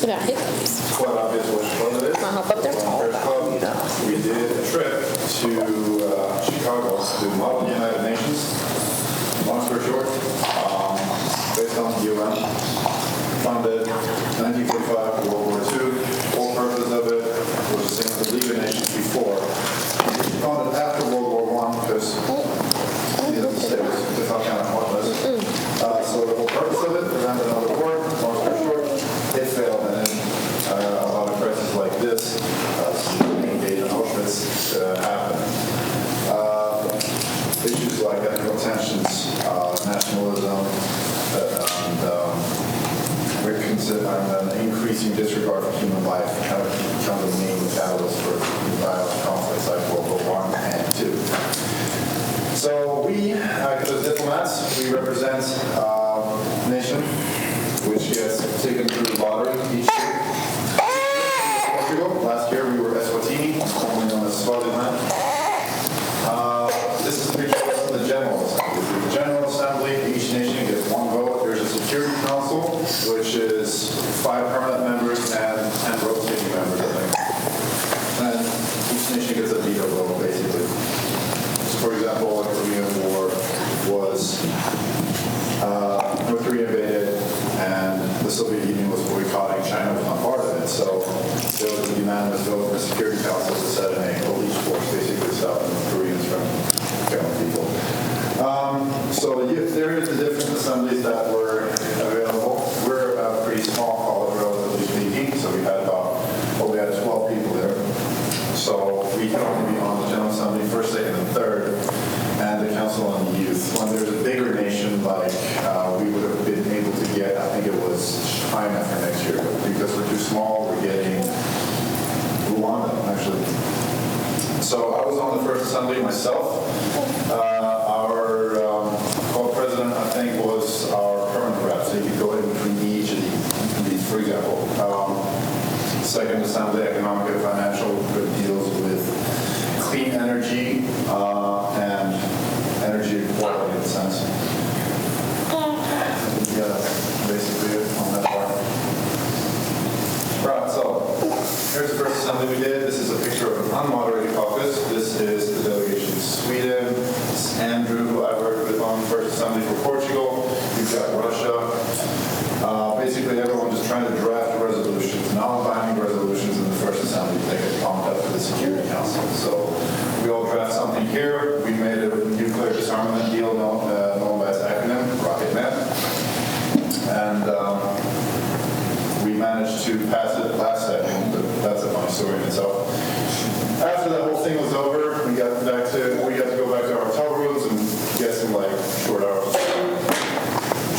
About hiccups. Quite obvious which club it is. Wanna hop up there? We did a trip to Chicago to Model United Nations. Long story short, based on the UN, funded 1945 World War II. Whole purpose of it was the same as the League of Nations before. Funded after World War I because it felt kind of pointless. So the whole purpose of it, prevent another war. Long story short, it failed, and then a lot of crises like this, engaged in Auschwitz, happen. Issues like ethnic tensions, nationalism, and an increasing disregard for human life kind of become the main catalyst for violent conflicts like World War I and II. So we, as diplomats, we represent a nation which gets taken through the lottery each year. Portugal. Last year we were Eswatini, formerly known as Swaziland. This is a picture of the General Assembly. The General Assembly, each nation gets one vote. There's a Security Council, which is 5 permanent members and 10 rotating members, I think. And each nation gets a veto vote, basically. So for example, the Korean War was North Korea invaded, and the Soviet Union was boycotting. China was not part of it. So there was a unanimous vote in the Security Council to set an police force, basically stop the Koreans from killing people. So there is the different assemblies that were available. We're a pretty small college, relatively speaking, so we had 12 people there. So we can only be on the General Assembly first, second, and third, and the Council on Youth. When there's a bigger nation like we would have been able to get, I think it was China for next year, but because we're too small, we're getting Rwanda, actually. So I was on the first assembly myself. Our co-president, I think, was our permanent rep, so you could go in between each of these, for example. Second assembly, economic and financial, deals with clean energy and energy equality in a sense. Yeah, that's basically it on that part. Right, so here's the first assembly we did. This is a picture of an unmoderated caucus. This is the delegation to Sweden. This is Andrew, who I worked with on the first assembly for Portugal. We've got Russia. Basically, everyone just trying to draft a resolution passed it last second, but that's a funny story in itself. After that whole thing was over, we got to go back to our hotel rooms and get some like short hours,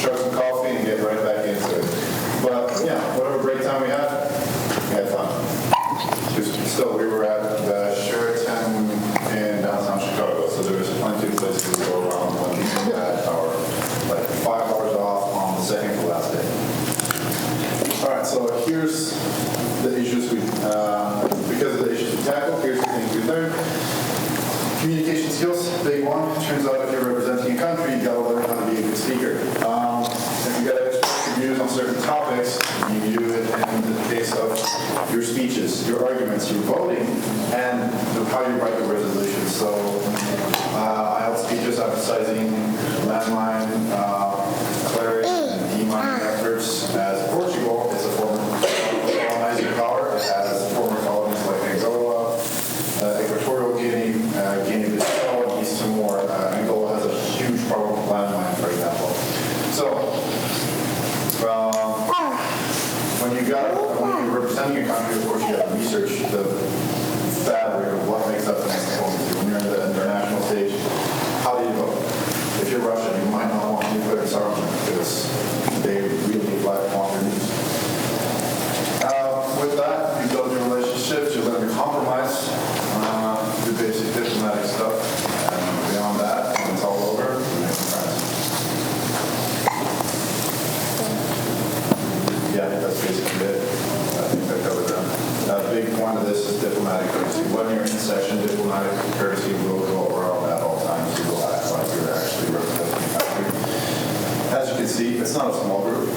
chug some coffee, and get right back into it. But yeah, whatever break time we had fun. Still, we were at the Sheraton in downtown Chicago, so there was plenty of places to go around when we had our like 5 hours off on the second to last day. All right, so here's the issues because of the issues we tackled, here's the things we learned. Communication skills, big one. Turns out if you're representing a country, you gotta learn how to be a good speaker. If you gotta express your views on certain topics, you do it in the case of your speeches, your arguments, your voting, and how you write your resolutions. So I held speeches emphasizing landline, clarity, and e-money efforts. As Portugal is a former colonizing power, it has former colonies like Angola, Equatorial Guinea, Guinea-Bissau, and East Timor. Angola has a huge problem with landline, for example. So when you're representing a country, of course, you have to research the fabric of what makes up the next diplomacy. When you're in the international stage, how do you vote? If you're Russian, you might not want nuclear disarmament because they really want their news. With that, you build your relationships, you learn to compromise, do basic diplomatic stuff, and beyond that, when it's all over, you make friends. Yeah, that's basically it. I think that covered that. A big point of this is diplomatic courtesy. When you're in session, diplomatic courtesy will go around at all times. You will act like you're actually representing the country. As you can see, it's not a small group.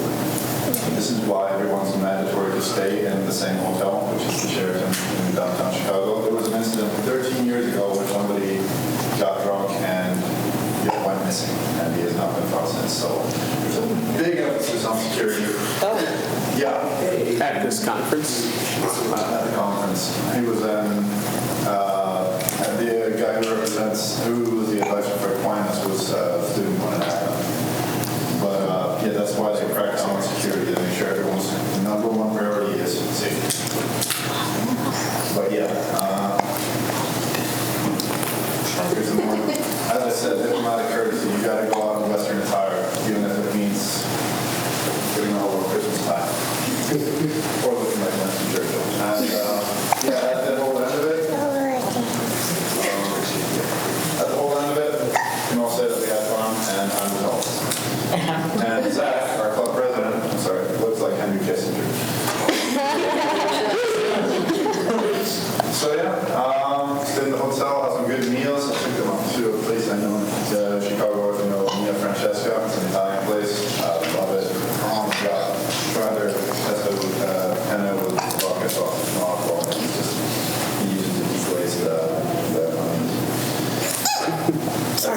This is why everyone's mandatory to stay in the same hotel, which is the Sheraton in downtown Chicago. There was an incident 13 years ago where somebody got drunk and went missing, and he has not been found since. So there's a big emphasis on security. Yeah. At this conference? At the conference. He was the guy who was the advisor for Aquinas was a student on an But yeah, that's why they practice on security, to make sure everyone's number one priority is safety. But yeah, here's the more, as I said, diplomatic courtesy. You got to go out in Western attire, even if it means getting all over Christmas time. Or looking like Winston Churchill. And yeah, at the whole end of it, you can all say that we had fun, and I'm the host. And Zach, our club president, I'm sorry, looks like Henry Kissinger. So yeah, stayed in the hotel, had some good meals. I took them up to a place I know in Chicago, if you know Mia Francesca. It's an Italian place. Love it. Oh my God. Tried their pesto henna with vodka sauce and alcohol. And just use it to deglaze the onions. That's it.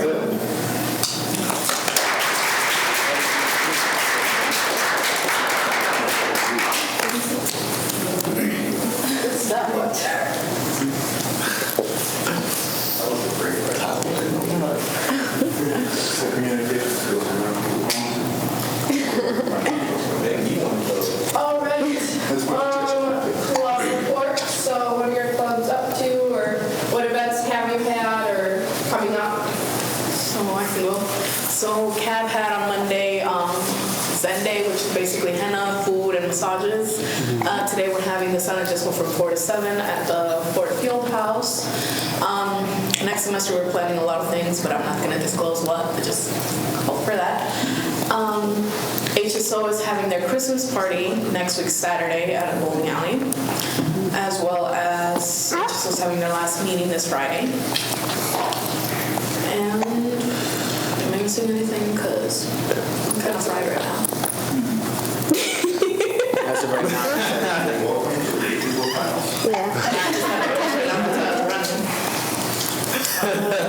All right. Club report. So what are your clubs up to, or what events have you had or coming up? So I can go. So CAB had on Monday Zen Day, which is basically henna, food, and massages. Today we're having the Sunday Disco from 4 to 7 at the Ford Field House. Next semester we're planning a lot of things, but I'm not going to disclose what, but just hope for that. HSO is having their Christmas party next week Saturday at Bowling Alley, as well as HSO is having their last meeting this Friday. And am I missing anything? Because I'm kind of fried right now. As of right now.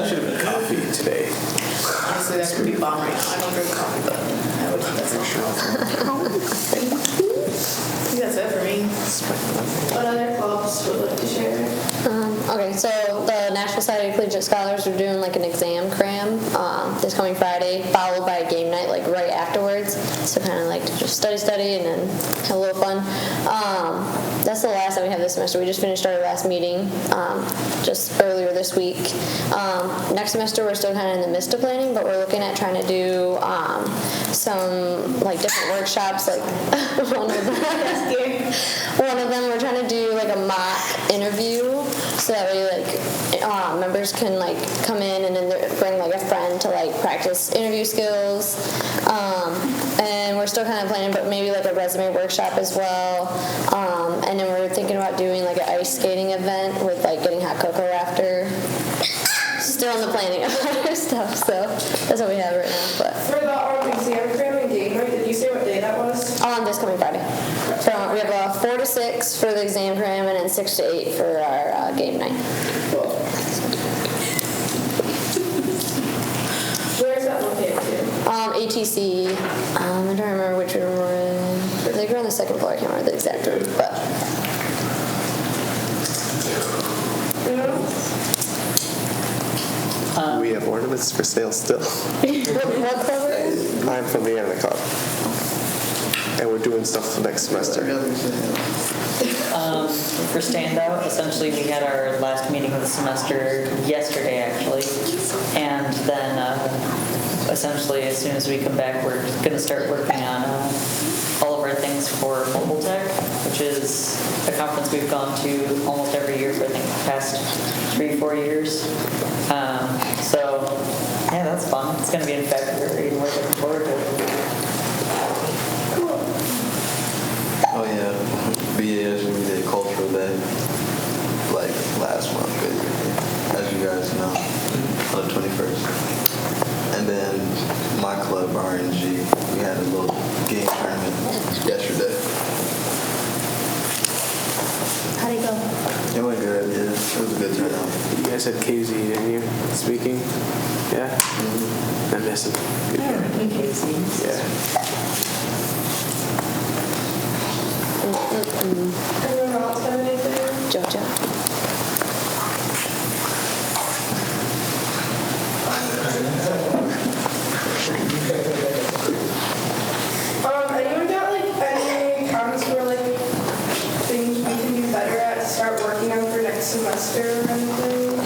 Should have been coffee today. Honestly, that could be bomb right now. I don't drink coffee, but I would keep that for sure. I think that's it for me. What other clubs would like to share? Okay, so the National Society of Collegiate Scholars are doing like an exam cram this coming Friday, followed by a game night like right afterwards. So kind of like to just study, and then have a little fun. That's the last that we have this semester. We just finished our last meeting just earlier this week. Next semester, we're still kind of in the midst of planning, but we're looking at trying to do some like different workshops. Like one of them, we're trying to do like a mock interview, so that way like members can like come in and then bring like a friend to like practice interview skills. And we're still kind of planning, but maybe like a resume workshop as well. And then we're thinking about doing like an ice skating event with like getting hot cocoa after. Still in the planning of other stuff, so that's what we have right now. But For the exam cram and game night, did you say what day that was? This coming Friday. So we have 4 to 6 for the exam cram, and then 6 to 8 for our game night. Where's that located to? ATC. I don't remember which room we're in. I think we're on the second floor. I can't remember the exact room, but. We have ornaments for sale still. What club are you? I'm from the Anime Club. And we're doing stuff for next semester. For standout, essentially we had our last meeting of the semester yesterday actually, and then essentially as soon as we come back we're going to start working on all of our things for Mobile Tech, which is a conference we've gone to almost every year for I think the past 3-4 years. So yeah, that's fun. It's going to be in February and we're looking forward to it. Oh yeah, BASU we did Cultural Day like last month, basically, as you guys know, on the 21st. And then my club, RNG, we had a little game tournament yesterday. How'd it go? It went good, yeah. It was a good turnout. You guys had KZ, didn't you? Speaking? Yeah? I miss him. Good guy. Yeah. Anyone else have anything? JoJo. Anyone got like any comments for like things we can do better at to start working on for next semester or anything?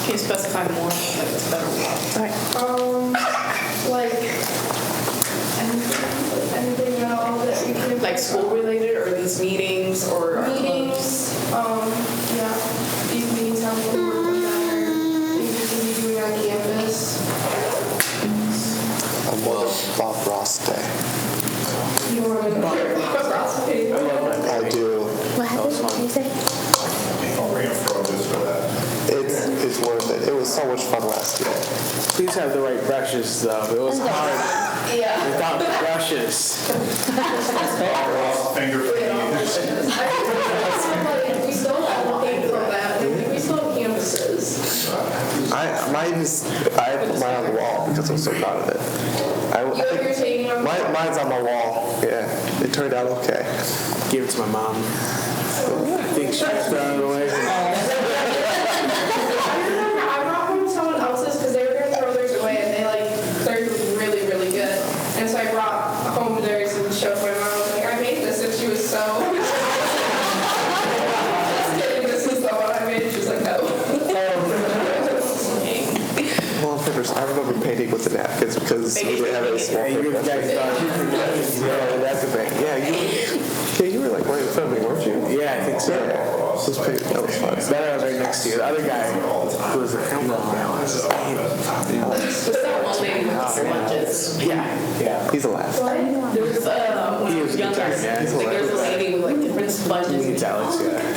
Can you specify more? Like it's better. Like anything at all that we can Like school related or these meetings or our meetings, yeah, these meetings have a little more better, things we can be doing on campus. Bob Ross Day. You want to know I do. What happened? What did you say? I'll bring up photos for that. It's worth it. It was so much fun last year. Please have the right brushes, though. It was hard Yeah. without the brushes. Finger We still have paint from that. We still have canvases. I put mine on the wall because I'm so proud of it. You're taking on Mine's on my wall. Yeah, it turned out okay. Give it to my mom. I think she was throwing it away. I brought home someone else's because they were going to throw theirs away and theirs was really, really good. And so I brought home theirs and showed my mom. I was like, I made this, and she was so. Just kidding, this is the one I made. She was like, no. Well, papers. I remember painting with the napkins because we didn't have any small paper. Yeah, that's the thing. Yeah, you were like right in front of me, weren't you? Yeah, I think so. Yeah, that was fun. That I was right next to you. The other guy who was a camera guy, what was his name? Yeah. He's a laugh. There was younger, yeah. there's a lady with like different sponges. It's Alex, yeah.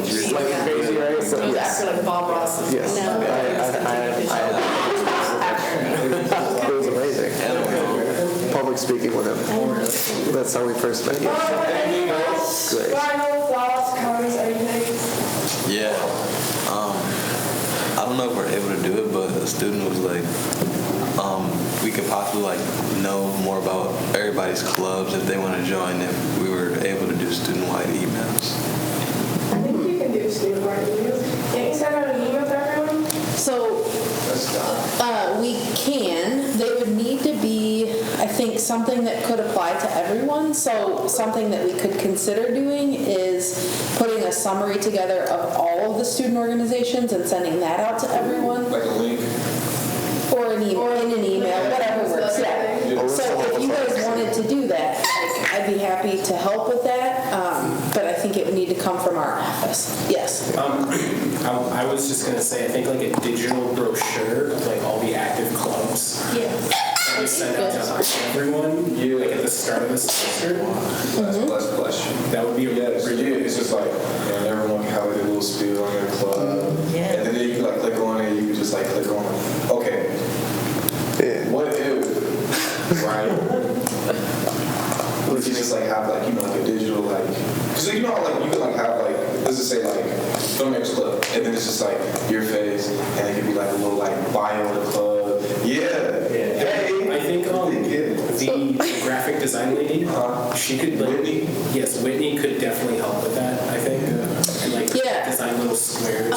She's like crazy, right? She was acting like Bob Ross. Yes. It was amazing. Public speaking with him. That's how we first met. Anything else? Great. Final thoughts, comments, anything? Yeah. I don't know if we're able to do it, but a student was like, we could possibly know more about everybody's clubs if they want to join if we were able to do student-wide emails. I think you can do student-wide emails. Can't you send out an email to everyone? So We can. They would need to be, I think, something that could apply to everyone. So something that we could consider doing is putting a summary together of all of the student organizations and sending that out to everyone. Like a link? Or in an email, whatever works, yeah. So if you guys wanted to do that, like, I'd be happy to help with that, but I think it would need to come from our office. Yes. I was just gonna say, I think like a digital brochure of like all the active clubs. Yeah. And send out to everyone, like at the start of the semester. Last question. That would be For you, it's just like, everyone can have like a little spiel on their club. And then you can like click on it, you can just like click on it. Okay. What if, right? What if you just like have like, like a digital like, cause like like you can like have like, let's just say like, filmmakers club, and then it's just like your face, and it could be like a little like bio of the club. Yeah. Hey. I think the graphic design lady, she could like, Whitney could definitely help with that, I think. And like design little squares.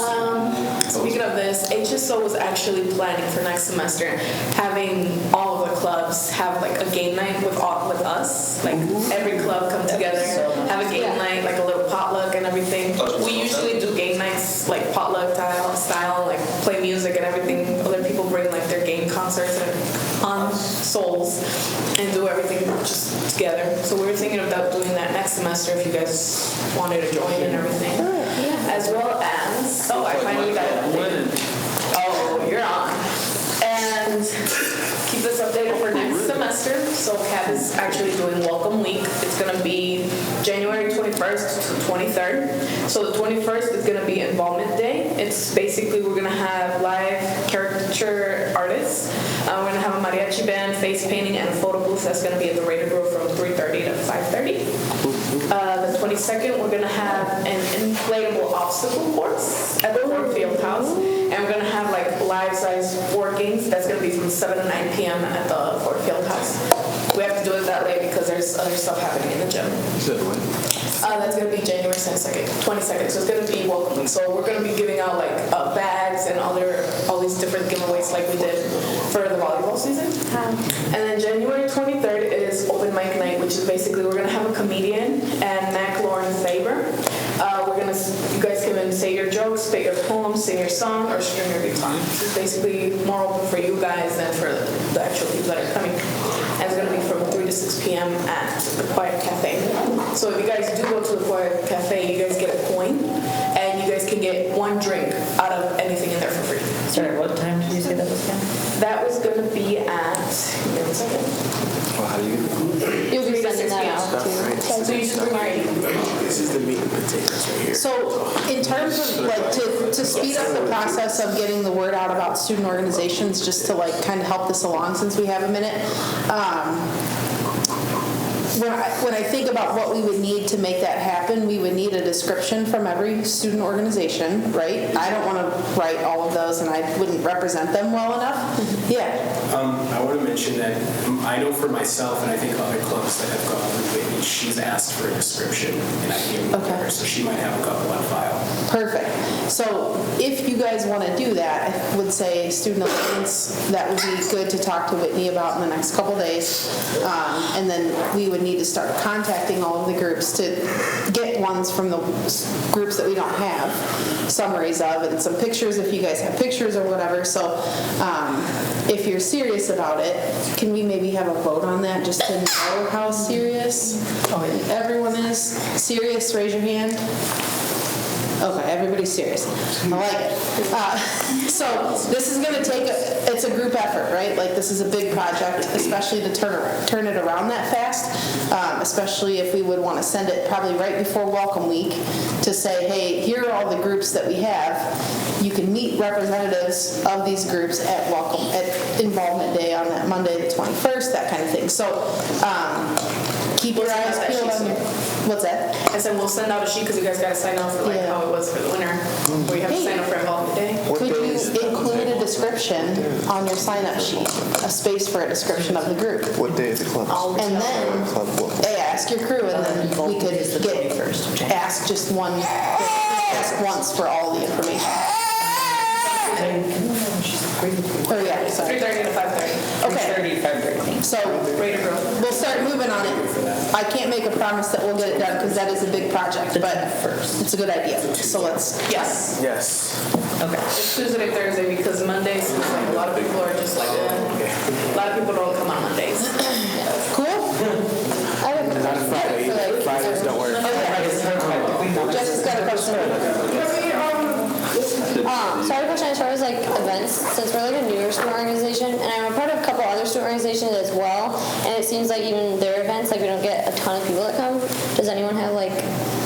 Speaking of this, HSO was actually planning for next semester having all of the clubs have like a game night with us. Like every club come together, have a game night, like a little potluck and everything. We usually do game nights like potluck style, like play music and everything. Other people bring like their game concerts and consoles and do everything just together. So we were thinking about doing that next semester if you guys wanted to join and everything. As well as, I finally got it updated. Oh, you're on. And keep this updated for next semester. So CAB is actually doing Welcome Week. It's going to be January 21st to 23rd. So the 21st is going to be Involvement Day. It's basically we're going to have live caricature artists. We're going to have a mariachi band, face painting, and a photo booth that's going to be at the Raider Grove from 3:30 to 5:30. The 22nd, we're going to have an inflatable obstacle course at the Ford Field House. And we're going to have like live-size board games. That's going to be from 7 to 9 p.m. at the Ford Field House. We have to do it that late because there's other stuff happening in the gym. That's going to be January 22nd. So it's going to be Welcome Week. So we're going to be giving out like bags and all these different giveaways like we did for the volleyball season. And then January 23rd is Open Mic Night, which is basically we're going to have a comedian and Mac Lauren Faber. You guys can say your jokes, spit your poems, sing your song, or string your guitar. It's basically more open for you guys than for the actual people that are coming. And it's going to be from 3 to 6 p.m. at the Quiet Cafe. So if you guys do go to the Quiet Cafe, you guys get a coin, and you guys can get one drink out of anything in there for free. Sorry, what time did you say that was again? That was going to be at, give me 1 second. Well, how do you You'll be sending that out too. So you should bring already. This is the meat and potatoes right here. So in terms of like to speed up the process of getting the word out about student organizations, just to like kind of help this along since we have a minute, when I think about what we would need to make that happen, we would need a description from every student organization, right? I don't want to write all of those and I wouldn't represent them well enough. Yeah. I want to mention that I know for myself, and I think other clubs that have gone with Whitney, she's asked for a description, and I gave her, so she might have a couple on file. Perfect. So if you guys want to do that, I would say Student Alliance, that would be good to talk to Whitney about in the next couple days. And then we would need to start contacting all of the groups to get ones from the groups that we don't have, summaries of, and some pictures if you guys have pictures or whatever. So if you're serious about it, can we maybe have a vote on that just to know how serious everyone is? Serious, raise your hand. Okay, everybody's serious. I like it. So this is going to take, it's a group effort, right? Like this is a big project, especially to turn it around that fast, especially if we would want to send it probably right before Welcome Week to say, hey, here are all the groups that we have. You can meet representatives of these groups at Involvement Day on that Monday the 21st, that kind of thing. So keep your eyes peeled on your... What's that? I said we'll send out a sheet because you guys got to sign up for like how it was for the winter. Where you have to sign up for Involvement Day. Could you include a description on your sign-up sheet, a space for a description of the group? What day is the club? And then ask your crew, and then we could ask just ask once for all the information. Oh, yeah, sorry. 3:30 to 5:30. Okay. 3:30 to 5:30. So Ready to go. we'll start moving on it. I can't make a promise that we'll get it done because that is a big project, but it's a good idea. So let's, Yes. Yes. Okay. It's Tuesday, Thursday, because Mondays, it's like a lot of people are just like, a lot of people don't come on Mondays. cool? Not a Friday. Fridays don't work. Jess has got a question. So I have a question as far as like events, since we're like a newer student organization, and I'm a part of a couple other student organizations as well, and it seems like even their events, like we don't get a ton of people that come. Does anyone have like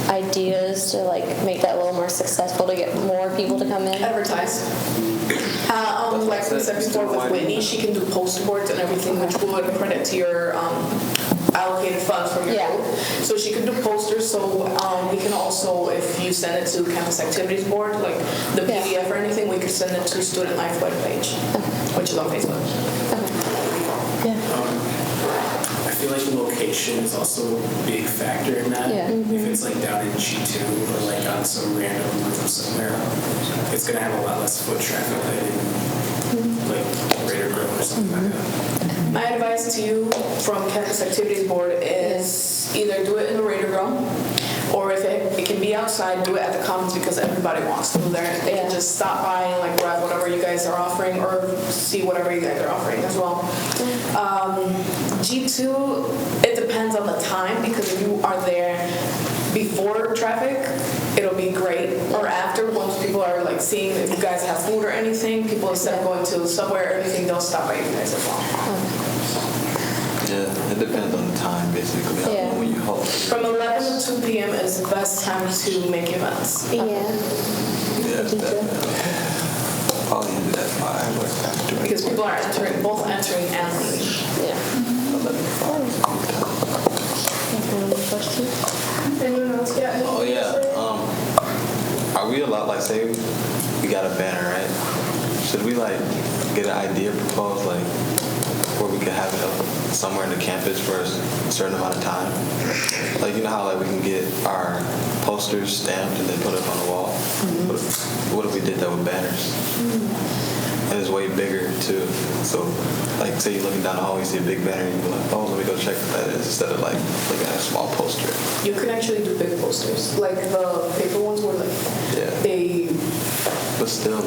ideas to like make that a little more successful to get more people to come in? Advertise. Like we said before with Whitney, she can do poster boards and everything, which would credit to your allocated funds from your group. So she can do posters. So we can also, if you send it to Campus Activities Board, like the PDF or anything, we could send it to Student Life webpage, which is on Facebook. I feel like the location is also a big factor in that. Yeah. If it's like down in G2 or like on some random roof somewhere, it's gonna have a lot less foot traffic than in like Raider Grove or something like that. My advice to you from Campus Activities Board is either do it in the Raider Grove, or if it can be outside, do it at the Commons because everybody wants to go there. They can just stop by and like grab whatever you guys are offering or see whatever you guys are offering as well. G2, it depends on the time because if you are there before traffic, it'll be great. Or after, once people are like seeing if you guys have food or anything, people instead of going to Subway or anything, they'll stop by you guys as well. Yeah, it depends on the time, basically, how long when you hold. From 11 to 2 p.m. is the best time to make events. Yeah, definitely. Probably ended at 5 or after. Because people are entering, both entering and leaving. Anyone else got any? Oh yeah. Are we allowed, like, say we got a banner, right? Should we like get an idea proposed, like where we could have it up somewhere in the campus for a certain amount of time? Like, you know how like we can get our posters stamped and then put it up on the wall? What if we did that with banners? And it's way bigger too. So, like, say you're looking down the hall, you see a big banner, and you're like, oh, let me go check what that is, instead of like looking at a small poster. You can actually do big posters. Like the paper ones were like, they... But still, I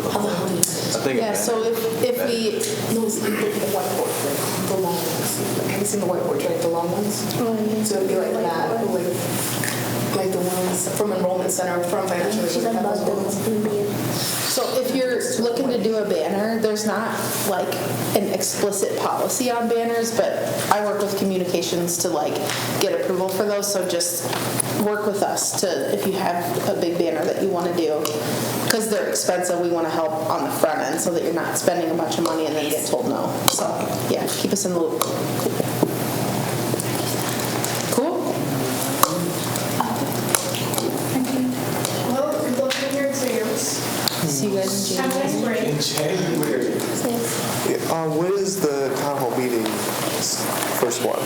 think Yeah, so if we... No, it's like the whiteboard, like the long ones. Like, have you seen the whiteboard, right? The long ones? So it'd be like that, like the ones from Enrollment Center, from Financial Resources. So if you're looking to do a banner, there's not like an explicit policy on banners, but I work with communications to like get approval for those. So just work with us to, if you have a big banner that you want to do, because they're expensive, we want to help on the front end so that you're not spending a bunch of money and then you get told no. So yeah, keep us in the loop. Cool? Well, good luck with your exams. See you guys in Have a nice break. When is the town hall meeting? First one?